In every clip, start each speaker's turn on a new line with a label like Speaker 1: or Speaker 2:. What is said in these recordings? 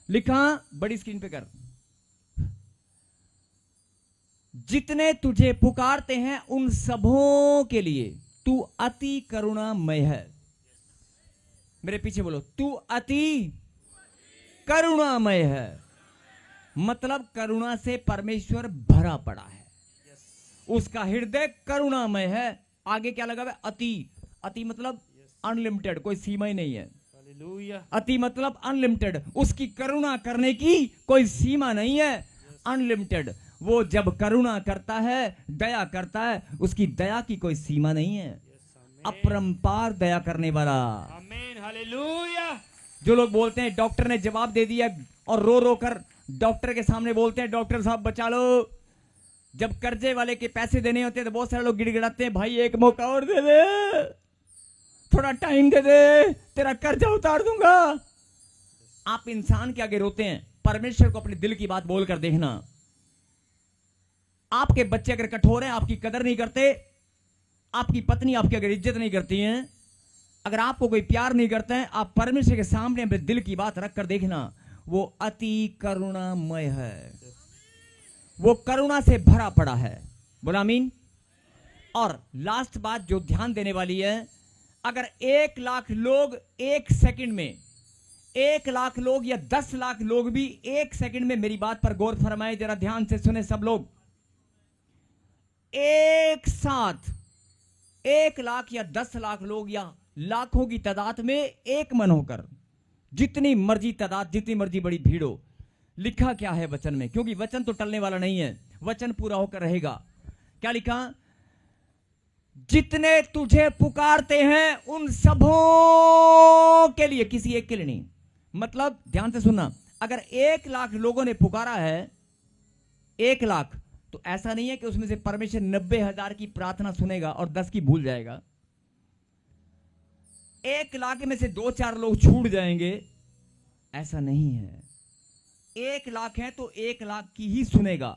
Speaker 1: लिखा, बड़ी स्क्रीन पे कर। जितने तुझे पुकारते हैं उन सबों के लिए तू अति करुणामय है। मेरे पीछे बोलो, तू अति करुणामय है। मतलब करुणा से परमेश्वर भरा पड़ा है, उसका हृदय करुणामय है। आगे क्या लगा है? अति। अति मतलब अनलिमिटेड, कोई सीमा ही नहीं है। अति मतलब अनलिमिटेड, उसकी करुणा करने की कोई सीमा नहीं है, अनलिमिटेड। वो जब करुणा करता है, दया करता है, उसकी दया की कोई सीमा नहीं है, अपरंपार दया करने वाला।
Speaker 2: आमीन, हालेलुया।
Speaker 1: जो लोग बोलते हैं डॉक्टर ने जवाब दे दिया और रो रो कर डॉक्टर के सामने बोलते हैं डॉक्टर साहब बचा लो, जब कर्जे वाले के पैसे देने होते हैं तो बहुत सारे लोग गिड़गिड़ाते हैं, भाई एक मौका और दे दे, थोड़ा टाइम दे दे, तेरा कर्जा उतार दूंगा। आप इंसान के आगे रोते हैं, परमेश्वर को अपने दिल की बात बोलकर देखना। आपके बच्चे अगर कठोर हैं, आपकी कदर नहीं करते, आपकी पत्नी आपकी अगर इज्जत नहीं करती है, अगर आपको कोई प्यार नहीं करता है, आप परमेश्वर के सामने अपने दिल की बात रखकर देखना, वो अति करुणामय है, वो करुणा से भरा पड़ा है। बोला आमीन। और लास्ट बात जो ध्यान देने वाली है, अगर 1 लाख लोग एक सेकंड में, 1 लाख लोग या 10 लाख लोग भी एक सेकंड में, मेरी बात पर गौर फरमाए, जरा ध्यान से सुने सब लोग, एक साथ 1 लाख या 10 लाख लोग या लाखों की तादाद में एक मन होकर, जितनी मर्जी तादाद, जितनी मर्जी बड़ी भीड़ हो, लिखा क्या है वचन में? क्योंकि वचन तो टलने वाला नहीं है, वचन पूरा होकर रहेगा। क्या लिखा? जितने तुझे पुकारते हैं उन सबों के लिए, किसी एक के लिए नहीं। मतलब ध्यान से सुनना, अगर 1 लाख लोगों ने पुकारा है, 1 लाख, तो ऐसा नहीं है कि उसमें से परमेश्वर 90,000 की प्रार्थना सुनेगा और 10 की भूल जाएगा। 1 लाख में से 2-4 लोग छूट जाएंगे, ऐसा नहीं है। 1 लाख है तो 1 लाख की ही सुनेगा।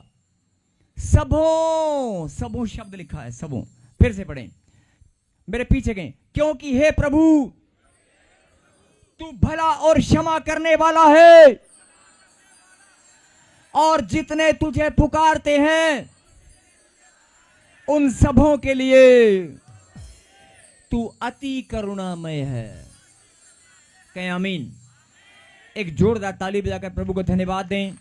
Speaker 1: सबों, सबों शब्द लिखा है, सबों। फिर से पढ़ें, मेरे पीछे गए। क्योंकि हे प्रभु तू भला और क्षमा करने वाला है, और जितने तुझे पुकारते हैं उन सबों के लिए तू अति करुणामय है। कहें आमीन। एक जोरदार ताली बजाकर प्रभु को धन्यवाद दें,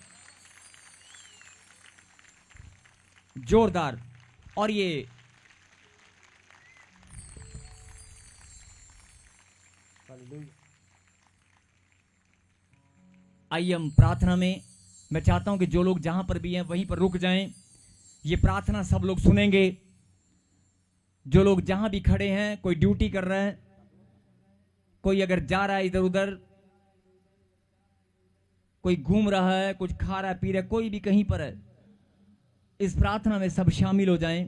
Speaker 1: जोरदार। और ये आइए हम प्रार्थना में, मैं चाहता हूं कि जो लोग जहां पर भी हैं वहीं पर रुक जाएं। ये प्रार्थना सब लोग सुनेंगे। जो लोग जहां भी खड़े हैं, कोई ड्यूटी कर रहा है, कोई अगर जा रहा है इधर उधर, कोई घूम रहा है, कुछ खा रहा है, पी रहा है, कोई भी कहीं पर है, इस प्रार्थना में सब शामिल हो जाएं।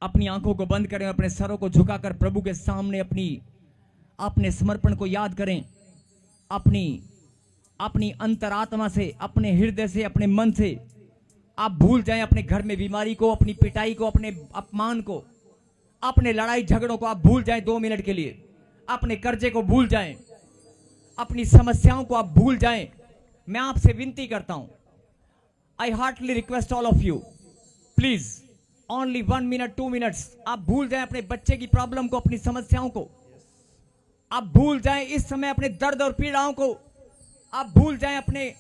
Speaker 1: अपनी आंखों को बंद करें, अपने सरों को झुकाकर प्रभु के सामने अपने समर्पण को याद करें। अपनी अंतरात्मा से, अपने हृदय से, अपने मन से आप भूल जाएं अपने घर में बीमारी को, अपनी पिटाई को, अपने अपमान को, अपने लड़ाई झगड़ों को आप भूल जाएं 2 मिनट के लिए। अपने कर्जे को भूल जाएं, अपनी समस्याओं को आप भूल जाएं। मैं आपसे विनती करता हूं, I heartly request all of you, please only 1 minute 2 minutes, आप भूल जाएं अपने बच्चे की प्रॉब्लम को, अपनी समस्याओं को आप भूल जाएं, इस समय अपने दर्द और पीड़ाओं को आप भूल जाएं, अपने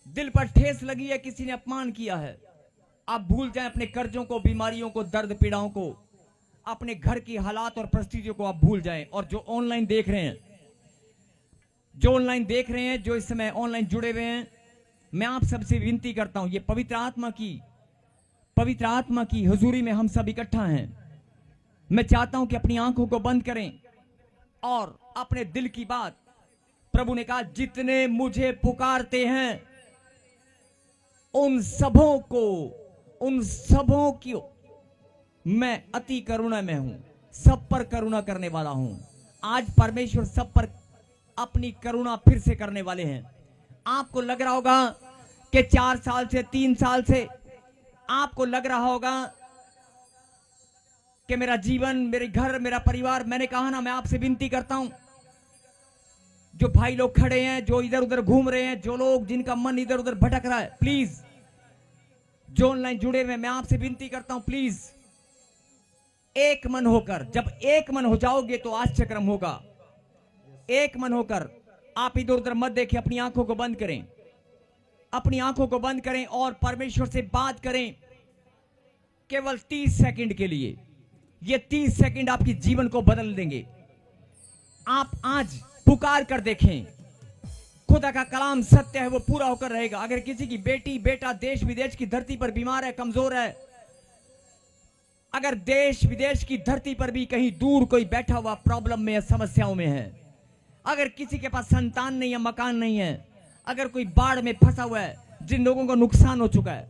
Speaker 1: दिल पर ठेस लगी है, किसी ने अपमान किया है, आप भूल जाएं अपने कर्जों को, बीमारियों को, दर्द पीड़ाओं को, अपने घर की हालात और परिस्थितियों को आप भूल जाएं। और जो ऑनलाइन देख रहे हैं, जो इस समय ऑनलाइन जुड़े हुए हैं, मैं आप सबसे विनती करता हूं, ये पवित्र आत्मा की हुजूरी में हम सब इकट्ठा हैं। मैं चाहता हूं कि अपनी आंखों को बंद करें और अपने दिल की बात, प्रभु ने कहा जितने मुझे पुकारते हैं उन सबों की मैं अति करुणा में हूं, सब पर करुणा करने वाला हूं। आज परमेश्वर सब पर अपनी करुणा फिर से करने वाले हैं। आपको लग रहा होगा कि 4 साल से, 3 साल से आपको लग रहा होगा कि मेरा जीवन, मेरे घर, मेरा परिवार, मैंने कहा ना, मैं आपसे विनती करता हूं, जो भाई लोग खड़े हैं, जो इधर उधर घूम रहे हैं, जो लोग जिनका मन इधर उधर भटक रहा है, प्लीज जो ऑनलाइन जुड़े हुए, मैं आपसे विनती करता हूं, प्लीज एक मन होकर, जब एक मन हो जाओगे तो आश्चर्यक्रम होगा। एक मन होकर आप इधर उधर मत देखें, अपनी आंखों को बंद करें, अपनी आंखों को बंद करें और परमेश्वर से बात करें केवल 30 सेकंड के लिए। ये 30 सेकंड आपके जीवन को बदल देंगे। आप आज पुकार कर देखें, खुदा का कलाम सत्य है, वो पूरा होकर रहेगा। अगर किसी की बेटी बेटा देश विदेश की धरती पर बीमार है, कमजोर है, अगर देश विदेश की धरती पर भी कहीं दूर कोई बैठा हुआ प्रॉब्लम में या समस्याओं में है, अगर किसी के पास संतान नहीं है, मकान नहीं है, अगर कोई बाढ़ में फंसा हुआ है, जिन लोगों को नुकसान हो चुका है,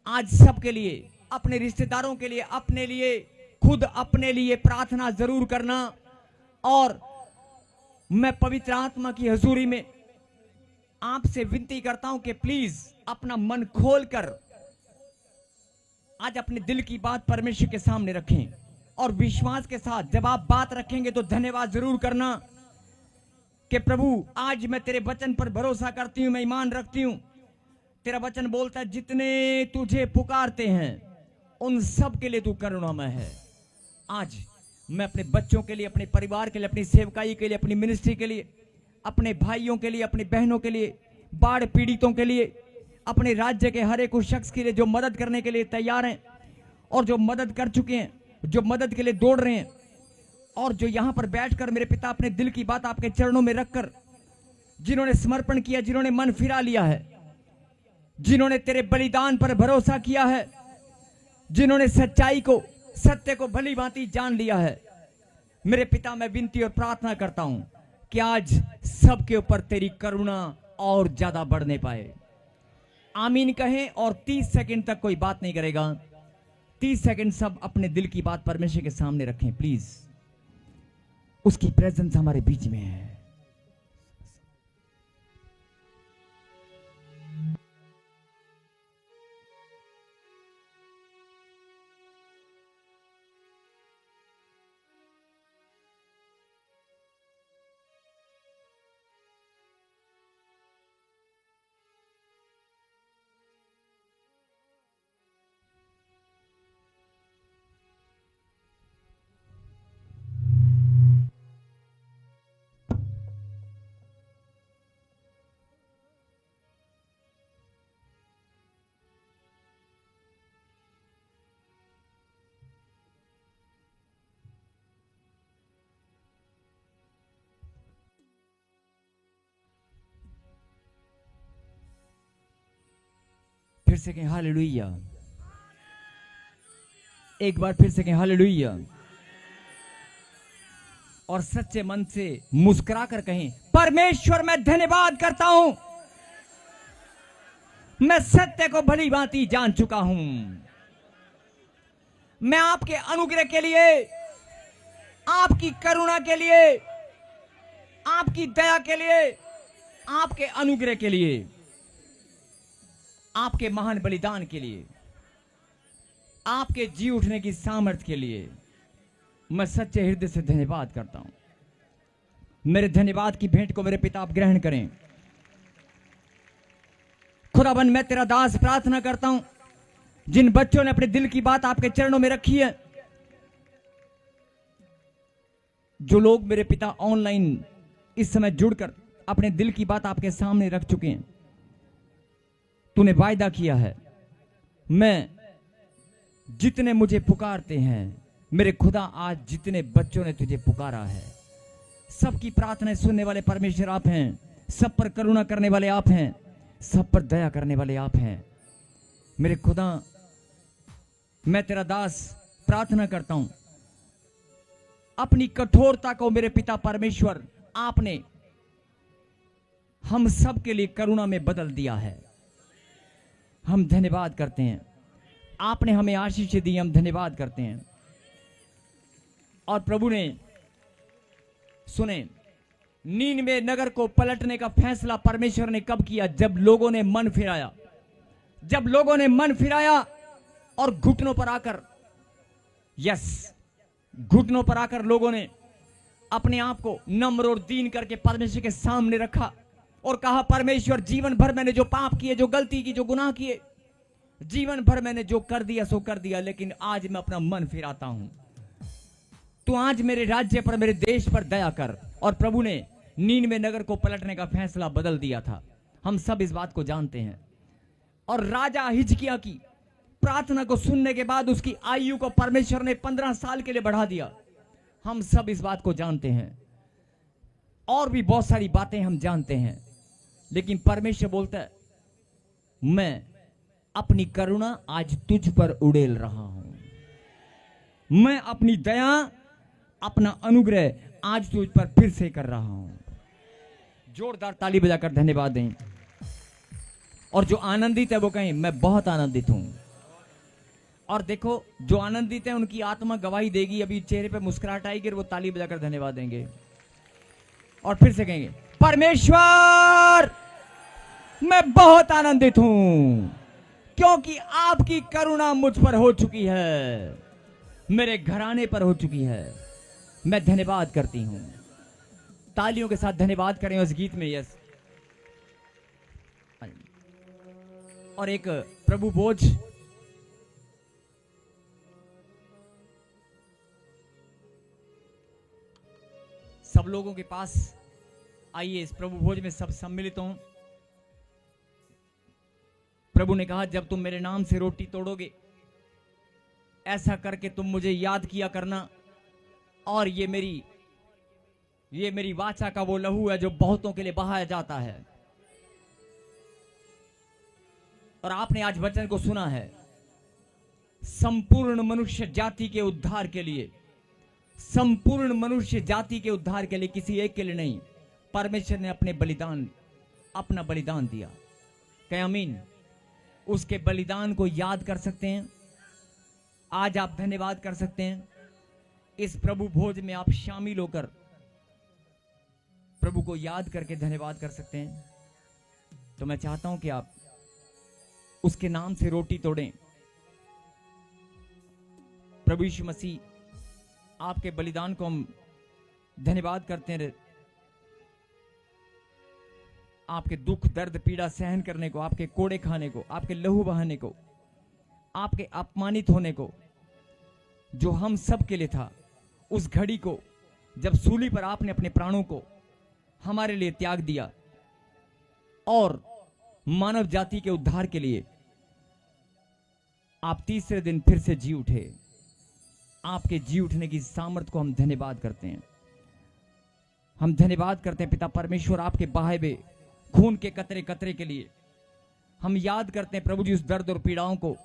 Speaker 1: आज सबके लिए, अपने रिश्तेदारों के लिए, अपने लिए, खुद अपने लिए प्रार्थना जरूर करना। और मैं पवित्र आत्मा की हजूरी में आपसे विनती करता हूं कि प्लीज अपना मन खोलकर आज अपने दिल की बात परमेश्वर के सामने रखें और विश्वास के साथ जब आप बात रखेंगे तो धन्यवाद जरूर करना कि प्रभु आज मैं तेरे वचन पर भरोसा करती हूं, मैं ईमान रखती हूं। तेरा वचन बोलता है जितने तुझे पुकारते हैं उन सब के लिए तू करुणामय है। आज मैं अपने बच्चों के लिए, अपने परिवार के लिए, अपनी सेवकाई के लिए, अपनी मिनिस्ट्री के लिए, अपने भाइयों के लिए, अपनी बहनों के लिए, बाढ़ पीड़ितों के लिए, अपने राज्य के हर एक उस शख्स के लिए जो मदद करने के लिए तैयार हैं और जो मदद कर चुके हैं, जो मदद के लिए दौड़ रहे हैं और जो यहां पर बैठकर मेरे पिता अपने दिल की बात आपके चरणों में रखकर जिन्होंने समर्पण किया, जिन्होंने मन फिरा लिया है, जिन्होंने तेरे बलिदान पर भरोसा किया है, जिन्होंने सच्चाई को, सत्य को भली भांति जान लिया है, मेरे पिता मैं विनती और प्रार्थना करता हूं कि आज सबके ऊपर तेरी करुणा और ज्यादा बढ़ने पाए। आमीन कहें और 30 सेकंड तक कोई बात नहीं करेगा। 30 सेकंड सब अपने दिल की बात परमेश्वर के सामने रखें प्लीज। उसकी प्रेजेंस हमारे बीच में है। फिर से कहें हालेलुया। एक बार फिर से कहें हालेलुया। और सच्चे मन से मुस्कुरा कर कहें परमेश्वर मैं धन्यवाद करता हूं, मैं सत्य को भली भांति जान चुका हूं। मैं आपके अनुग्रह के लिए, आपकी करुणा के लिए, आपकी दया के लिए, आपके अनुग्रह के लिए, आपके महान बलिदान के लिए, आपके जी उठने की सामर्थ्य के लिए मैं सच्चे हृदय से धन्यवाद करता हूं। मेरे धन्यवाद की भेंट को मेरे पिता आप ग्रहण करें। खुदाबंद मैं तेरा दास प्रार्थना करता हूं, जिन बच्चों ने अपने दिल की बात आपके चरणों में रखी है, जो लोग मेरे पिता ऑनलाइन इस समय जुड़कर अपने दिल की बात आपके सामने रख चुके हैं, तूने वायदा किया है मैं जितने मुझे पुकारते हैं, मेरे खुदा आज जितने बच्चों ने तुझे पुकारा है, सबकी प्रार्थनाएं सुनने वाले परमेश्वर आप हैं, सब पर करुणा करने वाले आप हैं, सब पर दया करने वाले आप हैं। मेरे खुदा मैं तेरा दास प्रार्थना करता हूं, अपनी कठोरता को मेरे पिता परमेश्वर आपने हम सब के लिए करुणा में बदल दिया है। हम धन्यवाद करते हैं, आपने हमें आशीष दी, हम धन्यवाद करते हैं। और प्रभु ने सुने, नीनवे नगर को पलटने का फैसला परमेश्वर ने कब किया? जब लोगों ने मन फिराया, जब लोगों ने मन फिराया और घुटनों पर आकर, यस, घुटनों पर आकर लोगों ने अपने आप को नम्र और दीन करके परमेश्वर के सामने रखा और कहा, परमेश्वर जीवन भर मैंने जो पाप किए, जो गलती की, जो गुनाह किए, जीवन भर मैंने जो कर दिया सो कर दिया, लेकिन आज मैं अपना मन फिराता हूं। तू आज मेरे राज्य पर, मेरे देश पर दया कर। और प्रभु ने नीनवे नगर को पलटने का फैसला बदल दिया था। हम सब इस बात को जानते हैं। और राजा हिजकिय्याह की प्रार्थना को सुनने के बाद उसकी आयु को परमेश्वर ने 15 साल के लिए बढ़ा दिया। हम सब इस बात को जानते हैं। और भी बहुत सारी बातें हम जानते हैं, लेकिन परमेश्वर बोलता है, मैं अपनी करुणा आज तुझ पर उड़ेल रहा हूं। मैं अपनी दया, अपना अनुग्रह आज तुझ पर फिर से कर रहा हूं। जोरदार ताली बजाकर धन्यवाद दें। और जो आनंदित है वो कहें, मैं बहुत आनंदित हूं। और देखो, जो आनंदित है उनकी आत्मा गवाही देगी। अभी चेहरे पे मुस्कुराहट आएगी और वो ताली बजाकर धन्यवाद देंगे और फिर से कहेंगे, परमेश्वर मैं बहुत आनंदित हूं, क्योंकि आपकी करुणा मुझ पर हो चुकी है, मेरे घराने पर हो चुकी है। मैं धन्यवाद करती हूं। तालियों के साथ धन्यवाद करें उस गीत में। यस। और एक प्रभु भोज सब लोगों के पास आइए, इस प्रभु भोज में सब सम्मिलित हों। प्रभु ने कहा, जब तुम मेरे नाम से रोटी तोड़ोगे, ऐसा करके तुम मुझे याद किया करना। और ये मेरी वाचा का वो लहू है जो बहुतों के लिए बहाया जाता है। और आपने आज वचन को सुना है, संपूर्ण मनुष्य जाति के उद्धार के लिए, संपूर्ण मनुष्य जाति के उद्धार के लिए, किसी एक के लिए नहीं। परमेश्वर ने अपना बलिदान दिया। क्या आमीन? उसके बलिदान को याद कर सकते हैं। आज आप धन्यवाद कर सकते हैं। इस प्रभु भोज में आप शामिल होकर प्रभु को याद करके धन्यवाद कर सकते हैं। तो मैं चाहता हूं कि आप उसके नाम से रोटी तोड़ें। प्रभु यीशु मसीह, आपके बलिदान को हम धन्यवाद करते हैं। आपके दुख, दर्द, पीड़ा सहन करने को, आपके कोड़े खाने को, आपके लहू बहाने को, आपके अपमानित होने को, जो हम सब के लिए था। उस घड़ी को जब सूली पर आपने अपने प्राणों को हमारे लिए त्याग दिया और मानव जाति के उद्धार के लिए आप तीसरे दिन फिर से जी उठे। आपके जी उठने की सामर्थ्य को हम धन्यवाद करते हैं। हम धन्यवाद करते हैं पिता परमेश्वर, आपके बहाए हुए खून के कतरे कतरे के लिए। हम याद करते हैं प्रभु जी उस दर्द और पीड़ाओं को।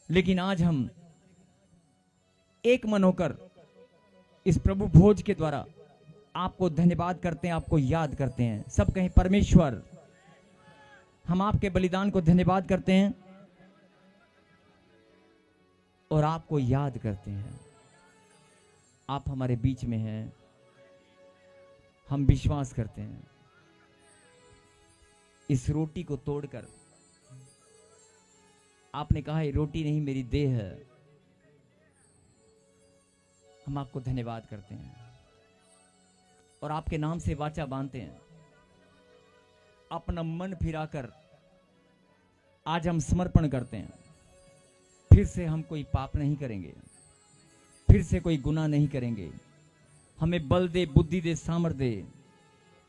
Speaker 1: लेकिन आज हम एक मन होकर इस प्रभु भोज के द्वारा आपको धन्यवाद करते हैं, आपको याद करते हैं। सब कहें, परमेश्वर हम आपके बलिदान को धन्यवाद करते हैं और आपको याद करते हैं। आप हमारे बीच में हैं। हम विश्वास करते हैं। इस रोटी को तोड़कर आपने कहा, ये रोटी नहीं मेरी देह है। हम आपको धन्यवाद करते हैं और आपके नाम से वाचा बांधते हैं। अपना मन फिराकर आज हम समर्पण करते हैं। फिर से हम कोई पाप नहीं करेंगे, फिर से कोई गुनाह नहीं करेंगे। हमें बल दे, बुद्धि दे, सामर्थ्य दे।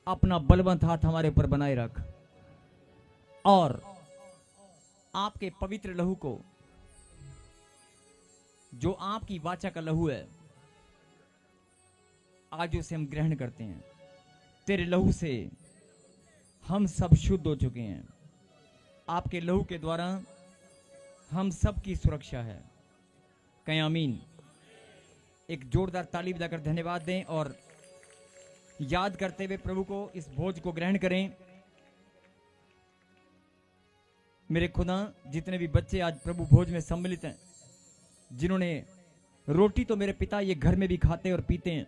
Speaker 1: अपना बलवंत हाथ हमारे ऊपर बनाए रख और आपके पवित्र लहू को, जो आपकी वाचा का लहू है, आज उसे हम ग्रहण करते हैं। तेरे लहू से हम सब शुद्ध हो चुके हैं। आपके लहू के द्वारा हम सब की सुरक्षा है। कहें आमीन। एक जोरदार ताली बजाकर धन्यवाद दें और याद करते हुए प्रभु को इस भोज को ग्रहण करें। मेरे खुदा, जितने भी बच्चे आज प्रभु भोज में सम्मिलित हैं, जिन्होंने रोटी तो मेरे पिता ये घर में भी खाते और पीते हैं।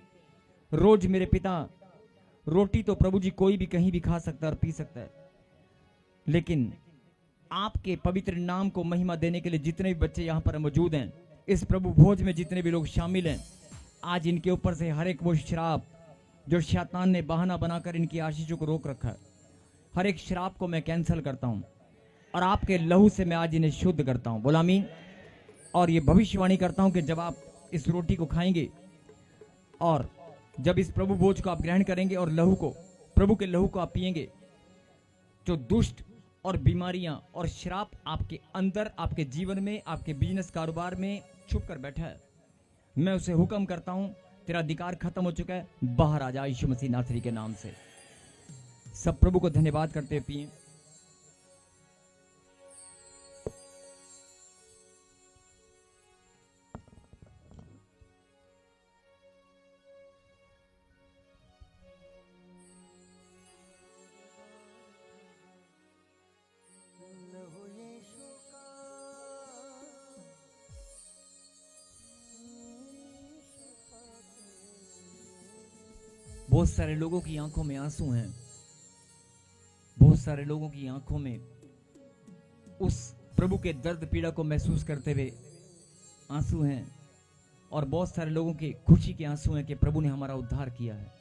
Speaker 1: रोज मेरे पिता रोटी तो प्रभु जी कोई भी कहीं भी खा सकता है और पी सकता है, लेकिन आपके पवित्र नाम को महिमा देने के लिए जितने भी बच्चे यहाँ पर मौजूद हैं, इस प्रभु भोज में जितने भी लोग शामिल हैं, आज इनके ऊपर से हर एक वो श्राप जो शैतान ने बहाना बनाकर इनकी आशीषों को रोक रखा है, हर एक श्राप को मैं कैंसिल करता हूं और आपके लहू से मैं आज इन्हें शुद्ध करता हूं। बोला आमीन। और ये भविष्यवाणी करता हूं कि जब आप इस रोटी को खाएंगे और जब इस प्रभु भोज को आप ग्रहण करेंगे और लहू को, प्रभु के लहू को आप पिएंगे, जो दुष्ट और बीमारियां और श्राप आपके अंदर, आपके जीवन में, आपके बिजनेस कारोबार में छुप कर बैठा है, मैं उसे हुक्म करता हूं, तेरा अधिकार खत्म हो चुका है, बाहर आ जा यीशु मसीह नासरी के नाम से। सब प्रभु को धन्यवाद करते हुए पिए। बहुत सारे लोगों की आंखों में आंसू हैं, बहुत सारे लोगों की आंखों में उस प्रभु के दर्द पीड़ा को महसूस करते हुए आंसू हैं, और बहुत सारे लोगों के खुशी के आंसू हैं कि प्रभु ने हमारा उद्धार किया है।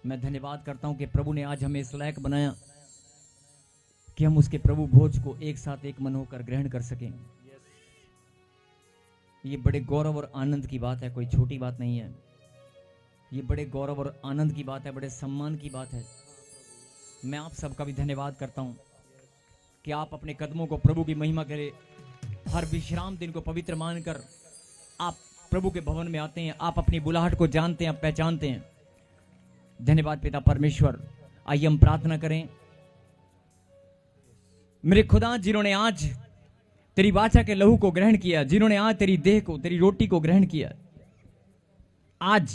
Speaker 1: मैं धन्यवाद करता हूं कि प्रभु ने आज हमें इस लायक बनाया कि हम उसके प्रभु भोज को एक साथ एक मन होकर ग्रहण कर सकें। ये बड़े गौरव और आनंद की बात है, कोई छोटी बात नहीं है। ये बड़े गौरव और आनंद की बात है, बड़े सम्मान की बात है। मैं आप सबका भी धन्यवाद करता हूं कि आप अपने कदमों को प्रभु की महिमा करे, हर विश्राम दिन को पवित्र मानकर आप प्रभु के भवन में आते हैं, आप अपनी बुलाहट को जानते हैं, पहचानते हैं। धन्यवाद पिता परमेश्वर। आइए हम प्रार्थना करें। मेरे खुदा, जिन्होंने आज तेरी वाचा के लहू को ग्रहण किया, जिन्होंने आज तेरी देह को, तेरी रोटी को ग्रहण किया, आज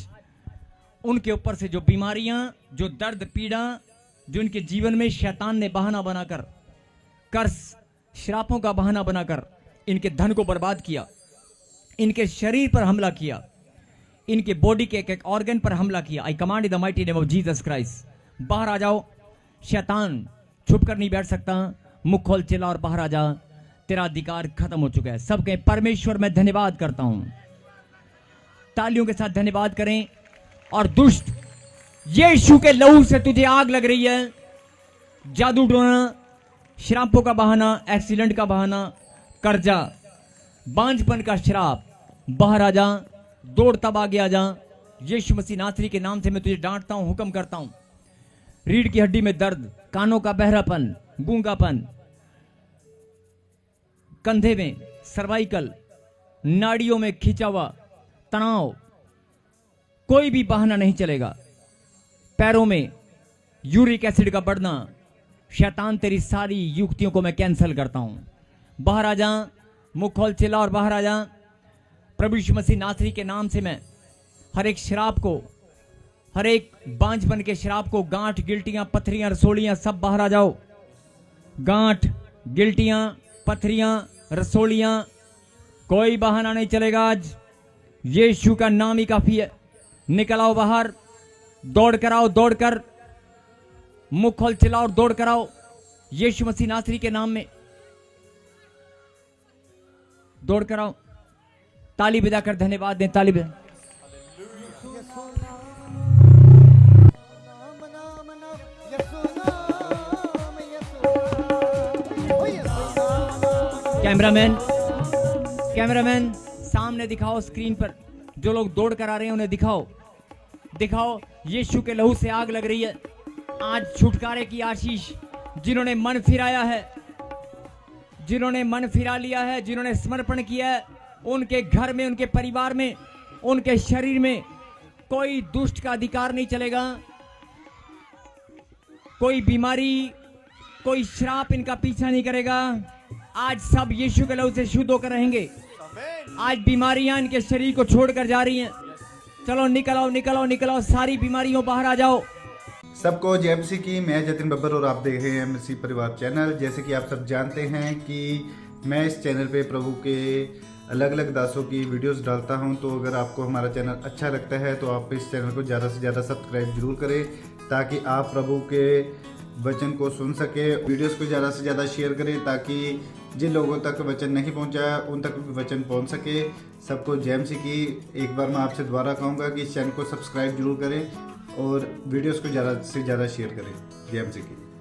Speaker 1: उनके ऊपर से जो बीमारियां, जो दर्द पीड़ा, जो इनके जीवन में शैतान ने बहाना बनाकर, कर्स, श्रापों का बहाना बनाकर इनके धन को बर्बाद किया, इनके शरीर पर हमला किया, इनके बॉडी के एक एक ऑर्गन पर हमला किया, आई command in the mighty name of Jesus Christ, बाहर आ जाओ। शैतान छुप कर नहीं बैठ सकता, मुख खोल चिल्ला और बाहर आ जा, तेरा अधिकार खत्म हो चुका है। सबके परमेश्वर मैं धन्यवाद करता हूं। तालियों के साथ धन्यवाद करें। और दुष्ट यीशु के लहू से तुझे आग लग रही है, जादू टोना, श्रापों का बहाना, एक्सीडेंट का बहाना, कर्जा, बांझपन का श्राप, बाहर आ जा, दौड़ तब आगे आ जा। यीशु मसीह नासरी के नाम से मैं तुझे डांटता हूं, हुक्म करता हूं। रीढ़ की हड्डी में दर्द, कानों का बहरापन, गूंगापन, कंधे में सर्वाइकल, नाड़ियों में खिंचा हुआ तनाव, कोई भी बहाना नहीं चलेगा। पैरों में यूरिक एसिड का बढ़ना, शैतान तेरी सारी युक्तियों को मैं कैंसिल करता हूं। बाहर आ जा, मुख खोल चिल्ला और बाहर आ जा। प्रभु यीशु मसीह नासरी के नाम से मैं हर एक शराब को, हर एक बांझपन के शराब को, गांठ, गिल्टियां, पथरियां, रसोलियां, सब बाहर आ जाओ। गांठ, गिल्टियां, पथरियां, रसोलियां, कोई बहाना नहीं चलेगा। आज यीशु का नाम ही काफी है। निकल आओ बाहर, दौड़ कर आओ, दौड़ कर, मुख खोल चिल्लाओ और दौड़ कर आओ यीशु मसीह नासरी के नाम में, दौड़ कर आओ। ताली बजाकर धन्यवाद दें, ताली बजा। कैमरामैन, कैमरामैन सामने दिखाओ, स्क्रीन पर जो लोग दौड़ कर आ रहे हैं उन्हें दिखाओ, दिखाओ। यीशु के लहू से आग लग रही है। आज छुटकारे की आशीष, जिन्होंने मन फिराया है, जिन्होंने मन फिरा लिया है, जिन्होंने समर्पण किया है, उनके घर में, उनके परिवार में, उनके शरीर में कोई दुष्ट का अधिकार नहीं चलेगा। कोई बीमारी, कोई श्राप इनका पीछा नहीं करेगा। आज सब यीशु के लहू से शुद्ध होकर रहेंगे। आज बीमारियां इनके शरीर को छोड़कर जा रही हैं। चलो निकल आओ, निकल आओ, निकल आओ, सारी बीमारियों बाहर आ जाओ।
Speaker 3: सबको जय मसीह की। मैं जतिन बब्बर और आप देख रहे हैं मसीह परिवार चैनल। जैसे कि आप सब जानते हैं कि मैं इस चैनल पे प्रभु के अलग अलग दासों की वीडियोस डालता हूं, तो अगर आपको हमारा चैनल अच्छा लगता है तो आप इस चैनल को ज़्यादा से ज़्यादा सब्सक्राइब जरूर करें, ताकि आप प्रभु के वचन को सुन सके। वीडियोस को ज़्यादा से ज़्यादा शेयर करें ताकि जिन लोगों तक वचन नहीं पहुंचा उन तक भी वचन पहुंच सके। सबको जय मसीह की। एक बार मैं आपसे दोबारा कहूँगा कि इस चैनल को सब्सक्राइब जरूर करें और वीडियोस को ज़्यादा से ज़्यादा शेयर करें। जय मसीह की।